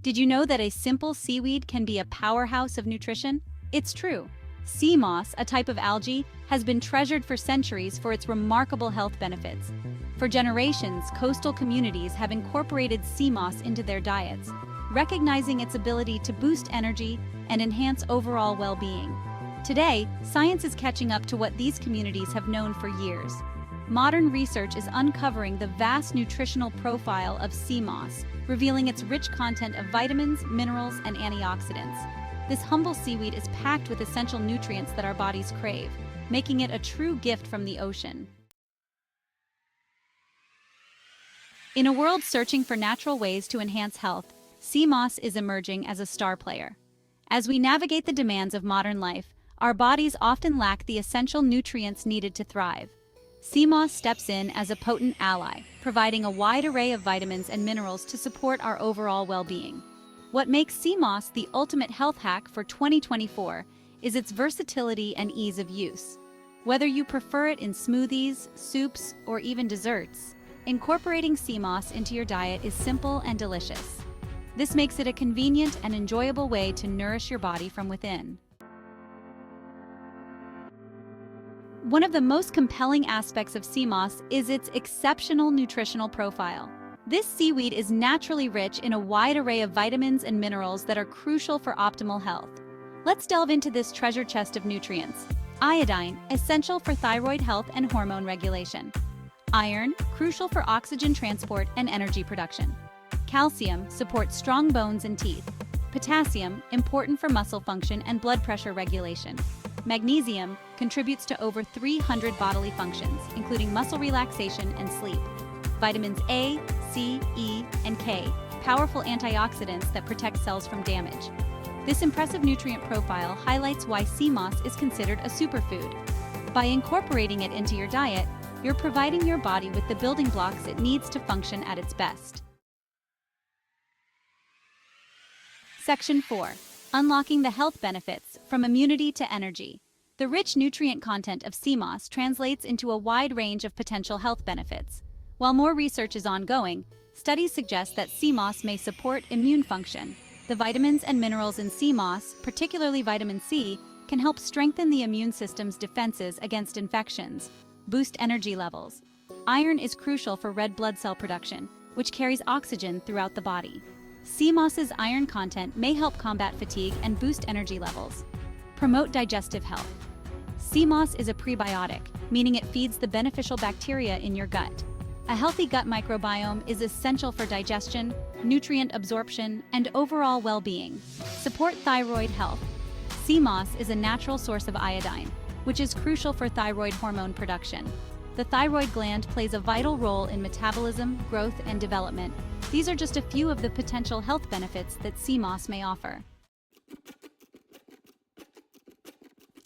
Did you know that a simple seaweed can be a powerhouse of nutrition? It's true. Sea moss, a type of algae, has been treasured for centuries for its remarkable health benefits. For generations, coastal communities have incorporated sea moss into their diets, recognizing its ability to boost energy and enhance overall well-being. Today, science is catching up to what these communities have known for years. Modern research is uncovering the vast nutritional profile of sea moss, revealing its rich content of vitamins, minerals, and antioxidants. This humble seaweed is packed with essential nutrients that our bodies crave, making it a true gift from the ocean. In a world searching for natural ways to enhance health, sea moss is emerging as a star player. As we navigate the demands of modern life, our bodies often lack the essential nutrients needed to thrive. Sea moss steps in as a potent ally, providing a wide array of vitamins and minerals to support our overall well-being. What makes sea moss the ultimate health hack for 2024 is its versatility and ease of use. Whether you prefer it in smoothies, soups, or even desserts, incorporating sea moss into your diet is simple and delicious. This makes it a convenient and enjoyable way to nourish your body from within. One of the most compelling aspects of sea moss is its exceptional nutritional profile. This seaweed is naturally rich in a wide array of vitamins and minerals that are crucial for optimal health. Let's delve into this treasure chest of nutrients. Iodine, essential for thyroid health and hormone regulation. Iron, crucial for oxygen transport and energy production. Calcium, supports strong bones and teeth. Potassium, important for muscle function and blood pressure regulation. Magnesium, contributes to over 300 bodily functions, including muscle relaxation and sleep. Vitamins A, C, E, and K, powerful antioxidants that protect cells from damage. This impressive nutrient profile highlights why sea moss is considered a superfood. By incorporating it into your diet, you're providing your body with the building blocks it needs to function at its best. Section 4. Unlocking the health benefits from immunity to energy. The rich nutrient content of sea moss translates into a wide range of potential health benefits. While more research is ongoing, studies suggest that sea moss may support immune function. The vitamins and minerals in sea moss, particularly vitamin C, can help strengthen the immune system's defenses against infections, boost energy levels. Iron is crucial for red blood cell production, which carries oxygen throughout the body. Sea moss's iron content may help combat fatigue and boost energy levels. Promote digestive health. Sea moss is a prebiotic, meaning it feeds the beneficial bacteria in your gut. A healthy gut microbiome is essential for digestion, nutrient absorption, and overall well-being. Support thyroid health. Sea moss is a natural source of iodine, which is crucial for thyroid hormone production. The thyroid gland plays a vital role in metabolism, growth, and development. These are just a few of the potential health benefits that sea moss may offer.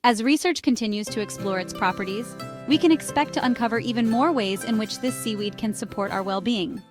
As research continues to explore its properties, we can expect to uncover even more ways in which this seaweed can support our well-being.